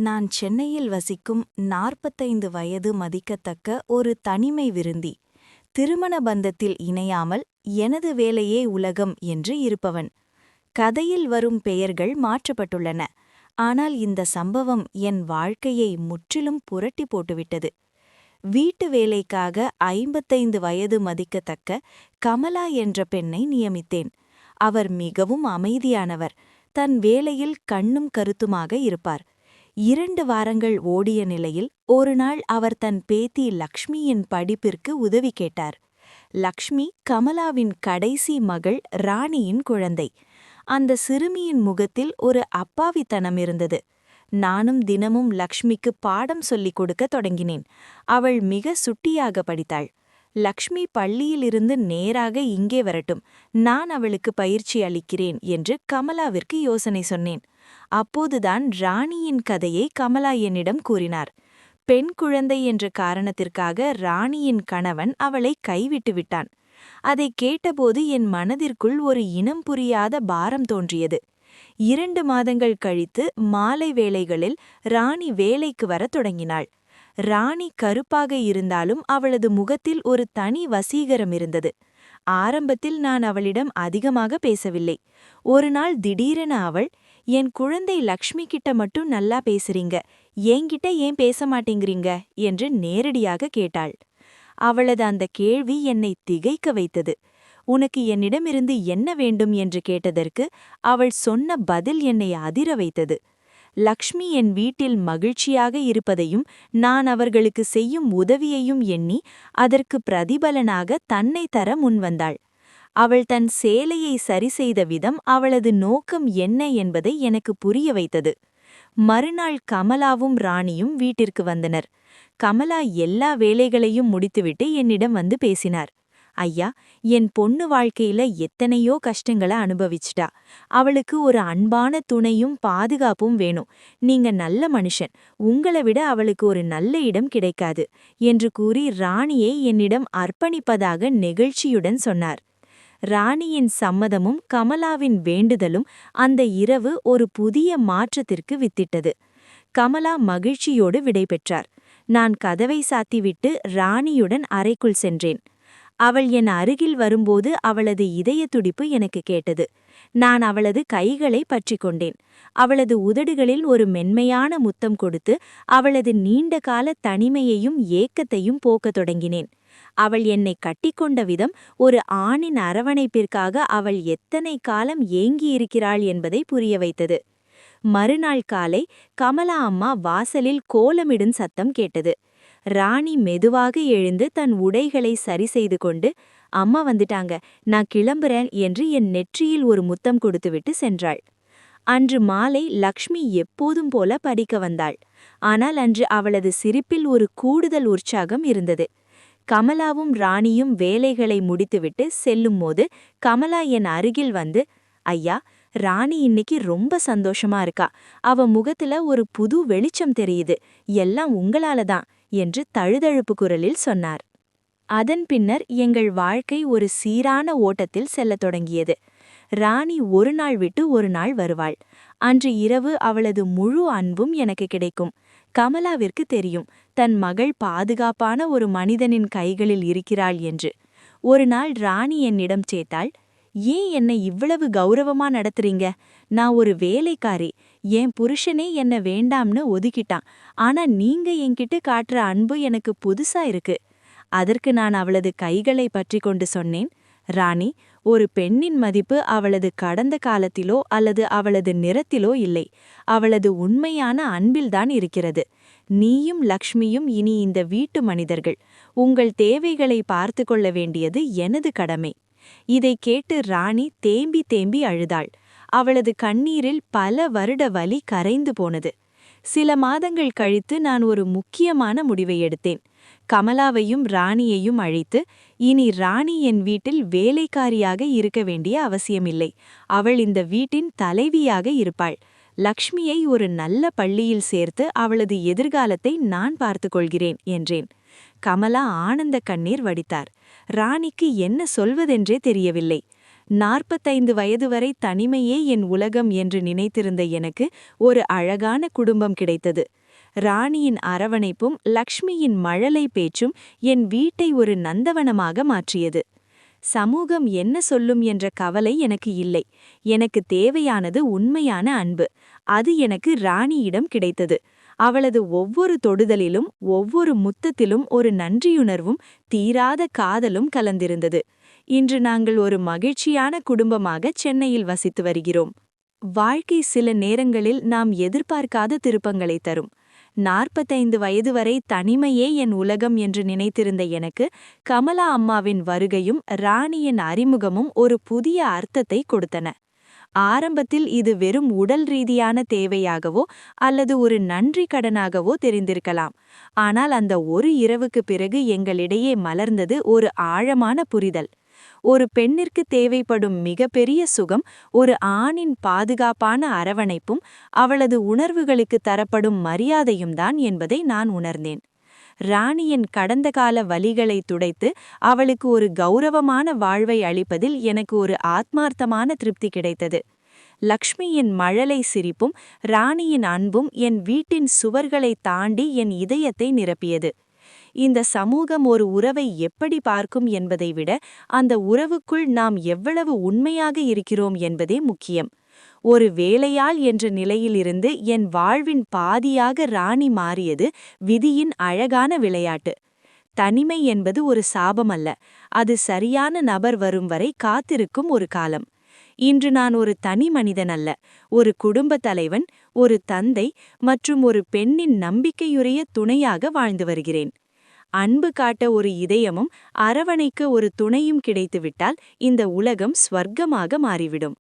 நான் சென்னையில் வசிக்கும் 45 வயது மதிக்கத்தக்க ஒரு தனிமை விருந்தி. திருமண பந்தத்தில் இணையாமல் எனது வேலையே உலகம் என்று இருப்பவன். கதையில் வரும் பெயர்கள் மாற்றப்பட்டுள்ளன. ஆனால் இந்த சம்பவம் என் வாழ்க்கையை முற்றிலும் புரட்டி போட்டுவிட்டது. வீட்டு வேலைக்காக 55 வயது மதிக்கத்தக்க கமலா என்ற பெண்ணை நியமித்தேன். அவர் மிகவும் அமைதியானவர். தன் வேலையில் கண்ணும் கருத்துமாக இருப்பார். 2 வாரங்கள் ஓடிய நிலையில் ஒருநாள் அவர் தன் பேத்தி லக்ஷ்மியின் படிப்பிற்கு உதவி கேட்டார். லக்ஷ்மி கமலாவின் கடைசி மகள் ராணியின் குழந்தை. அந்த சிறுமியின் முகத்தில் ஒரு அப்பாவித்தனம் இருந்தது. நானும் தினமும் லக்ஷ்மிக்கு பாடம் சொல்லிக் கொடுக்கத் தொடங்கினேன். அவள் மிக சுட்டியாக படித்தாள். லக்ஷ்மி பள்ளியிலிருந்து நேராக இங்கே வரட்டும், நான் அவளுக்கு பயிற்சி அளிக்கிறேன் என்று கமலாவிற்கு யோசனை சொன்னேன். அப்போதுதான் ராணியின் கதையை கமலா என்னிடம் கூறினார். பெண் குழந்தை என்ற காரணத்திற்காக ராணியின் கணவன் அவளை கைவிட்டு விட்டான். அதை கேட்டபோது என் மனதிற்குள் ஒரு இனம் புரியாத பாரம் தோன்றியது. 2 மாதங்கள் கழித்து மாலை வேளைகளில் ராணி வேலைக்கு வரத் தொடங்கினாள். ராணி கருப்பாக இருந்தாலும் அவளது முகத்தில் ஒரு தனி வசீகரம் இருந்தது. ஆரம்பத்தில் நான் அவளிடம் அதிகமாக பேசவில்லை. ஒருநாள் திடீரென அவள், என் குழந்தை லக்ஷ்மி கிட்ட மட்டும் நல்லா பேசுறீங்க, என்கிட்ட ஏன் பேச மாட்டேங்கிறீங்க என்று நேரடியாக கேட்டாள். அவளது அந்த கேள்வி என்னை திகைக்க வைத்தது. உனக்கு என்னிடமிருந்து என்ன வேண்டும் என்று கேட்டதற்கு அவள் சொன்ன பதில் என்னை அதிர வைத்தது. லக்ஷ்மி என் வீட்டில் மகிழ்ச்சியாக இருப்பதையும் நான் அவர்களுக்கு செய்யும் உதவியையும் எண்ணி அதற்கு பிரதிபலனாக தன்னை தர முன்வந்தாள். அவள் தன் சேலையை சரிசெய்த விதம் அவளது நோக்கம் என்ன என்பதை எனக்கு புரிய வைத்தது. மறுநாள் கமலாவும் ராணியும் வீட்டிற்கு வந்தனர். கமலா எல்லா வேலைகளையும் முடித்துவிட்டு என்னிடம் வந்து பேசினார். ஐயா, என் பொண்ணு வாழ்க்கையில எத்தனையோ கஷ்டங்களை அனுபவிச்சிட்டா. அவளுக்கு ஒரு அன்பான துணையும் பாதுகாப்பும் வேணும். நீங்க நல்ல மனுஷன், உங்களை விட அவளுக்கு ஒரு நல்ல இடம் கிடைக்காது என்று கூறி ராணியை என்னிடம் அர்ப்பணிப்பதாக நெகிழ்ச்சியுடன் சொன்னார். ராணியின் சம்மதமும் கமலாவின் வேண்டுதலும் அந்த இரவு ஒரு புதிய மாற்றத்திற்கு வித்திட்டது. கமலா மகிழ்ச்சியோடு விடைபெற்றார். நான் கதவை சாத்திவிட்டு ராணியுடன் அறைக்குள் சென்றேன். அவள் என் அருகில் வரும்போது அவளது இதய துடிப்பு எனக்கு கேட்டது. நான் அவளது கைகளை பற்றி கொண்டேன். அவளது உதடுகளில் ஒரு மென்மையான முத்தம் கொடுத்து அவளது நீண்டகால தனிமையையும் ஏக்கத்தையும் போக்கத் தொடங்கினேன். அவள் என்னை கட்டிக்கொண்ட விதம் ஒரு ஆணின் அரவணைப்பிற்காக அவள் எத்தனை காலம் ஏங்கியிருக்கிறாள் என்பதை புரிய வைத்தது. மறுநாள் காலை கமலா அம்மா வாசலில் கோலமிடும் சத்தம் கேட்டது. ராணி மெதுவாக எழுந்து தன் உடைகளை சரி செய்து கொண்டு, அம்மா வந்துட்டாங்க, நான் கிளம்புறேன் என்று என் நெற்றியில் ஒரு முத்தம் கொடுத்துவிட்டு சென்றாள். அன்று மாலை லக்ஷ்மி எப்போதும் போல படிக்க வந்தாள். ஆனால் அன்று அவளது சிரிப்பில் ஒரு கூடுதல் உற்சாகம் இருந்தது. கமலாவும் ராணியும் வேலைகளை முடித்துவிட்டு செல்லும்போது கமலா என் அருகில் வந்து, ஐயா, ராணி இன்னைக்கு ரொம்ப சந்தோஷமா இருக்கா, அவ முகத்துல ஒரு புது வெளிச்சம் தெரியுது, எல்லாம் உங்களாலதான் என்று தழுதழுப்பு குரலில் சொன்னார். அதன் பின்னர் எங்கள் வாழ்க்கை ஒரு சீரான ஓட்டத்தில் செல்லத் தொடங்கியது. ராணி ஒரு நாள் விட்டு ஒரு நாள் வருவாள். அன்று இரவு அவளது முழு அன்பும் எனக்கு கிடைக்கும். கமலாவிற்கு தெரியும், தன் மகள் பாதுகாப்பான ஒரு மனிதனின் கைகளில் இருக்கிறாள் என்று. ஒரு நாள் ராணி என்னிடம் சேத்தாள், ஏன் என்னை இவ்வளவு கௌரவமா நடத்துறீங்க? நான் ஒரு வேலைக்காரி, என் புருஷனே என்ன வேண்டாம்னு ஒதுக்கிட்டான். ஆனா நீங்க என்கிட்ட காட்டுற அன்பு எனக்கு புதுசா இருக்கு. அதற்கு நான் அவளது கைகளை பற்றி கொண்டு சொன்னேன், ராணி, ஒரு பெண்ணின் மதிப்பு அவளது கடந்த காலத்திலோ அல்லது அவளது நிறத்திலோ இல்லை, அவளது உண்மையான அன்பில்தான் இருக்கிறது. நீயும் லக்ஷ்மியும் இனி இந்த வீட்டு மனிதர்கள். உங்கள் தேவைகளை பார்த்து கொள்ள வேண்டியது எனது கடமை. இதை கேட்டு ராணி தேம்பி தேம்பி அழுதாள். அவளது கண்ணீரில் பல வருட வலி கரைந்து போனது. சில மாதங்கள் கழித்து நான் ஒரு முக்கியமான முடிவை எடுத்தேன். கமலாவையும் ராணியையும் அழைத்து, இனி ராணி என் வீட்டில் வேலைக்காரியாக இருக்க வேண்டிய அவசியமில்லை, அவள் இந்த வீட்டின் தலைவியாக இருப்பாள். லக்ஷ்மியை ஒரு நல்ல பள்ளியில் சேர்த்து அவளது எதிர்காலத்தை நான் பார்த்துக் கொள்கிறேன் என்றேன். கமலா ஆனந்த கண்ணீர் வடித்தார். ராணிக்கு என்ன சொல்வதென்றே தெரியவில்லை. 45 வயது வரை தனிமையே என் உலகம் என்று நினைத்திருந்த எனக்கு ஒரு அழகான குடும்பம் கிடைத்தது. ராணியின் அரவணைப்பும் லக்ஷ்மியின் மழலை பேச்சும் என் வீட்டை ஒரு நந்தவனமாக மாற்றியது. சமூகம் என்ன சொல்லும் என்ற கவலை எனக்கு இல்லை. எனக்கு தேவையானது உண்மையான அன்பு. அது எனக்கு ராணியிடம் கிடைத்தது. அவளது ஒவ்வொரு தொடுதலிலும் ஒவ்வொரு முத்தத்திலும் ஒரு நன்றியுணர்வும் தீராத காதலும் கலந்திருந்தது. இன்று நாங்கள் ஒரு மகிழ்ச்சியான குடும்பமாக சென்னையில் வசித்து வருகிறோம். வாழ்க்கை சில நேரங்களில் நாம் எதிர்பார்க்காத திருப்பங்களை தரும். 45 வயது வரை தனிமையே என் உலகம் என்று நினைத்திருந்த எனக்கு கமலா அம்மாவின் வருகையும் ராணியின் அறிமுகமும் ஒரு புதிய அர்த்தத்தை கொடுத்தன. ஆரம்பத்தில் இது வெறும் உடல் ரீதியான தேவையாகவோ அல்லது ஒரு நன்றி கடனாகவோ தெரிந்திருக்கலாம். ஆனால் அந்த ஒரு இரவுக்கு பிறகு எங்களிடையே மலர்ந்தது ஒரு ஆழமான புரிதல். ஒரு பெண்ணிற்கு தேவைப்படும் மிகப்பெரிய சுகம் ஒரு ஆணின் பாதுகாப்பான அரவணைப்பும் அவளது உணர்வுகளுக்கு தரப்படும் மரியாதையும் தான் என்பதை நான் உணர்ந்தேன். ராணியின் கடந்த கால வலிகளை துடைத்து அவளுக்கு ஒரு கௌரவமான வாழ்வை அளிப்பதில் எனக்கு ஒரு ஆத்மார்த்தமான திருப்தி கிடைத்தது. லக்ஷ்மியின் மழலை சிரிப்பும் ராணியின் அன்பும் என் வீட்டின் சுவர்களை தாண்டி என் இதயத்தை நிரப்பியது. இந்த சமூகம் ஒரு உறவை எப்படி பார்க்கும் என்பதை விட அந்த உறவுக்குள் நாம் எவ்வளவு உண்மையாக இருக்கிறோம் என்பதே முக்கியம். ஒரு வேலையாள் என்ற நிலையிலிருந்து என் வாழ்வின் பாதியாக ராணி மாறியது விதியின் அழகான விளையாட்டு. தனிமை என்பது ஒரு சாபமல்ல, அது சரியான நபர் வரும் வரை காத்திருக்கும் ஒரு காலம். இன்று நான் ஒரு தனி மனிதன் அல்ல, ஒரு குடும்பத் தலைவன், ஒரு தந்தை மற்றும் ஒரு பெண்ணின் நம்பிக்கையுடைய துணையாக வாழ்ந்து வருகிறேன். அன்பு காட்ட ஒரு இதயமும் அரவணைக்க ஒரு துணையும் கிடைத்துவிட்டால் இந்த உலகம் ஸ்வர்க்கமாக மாறிவிடும்.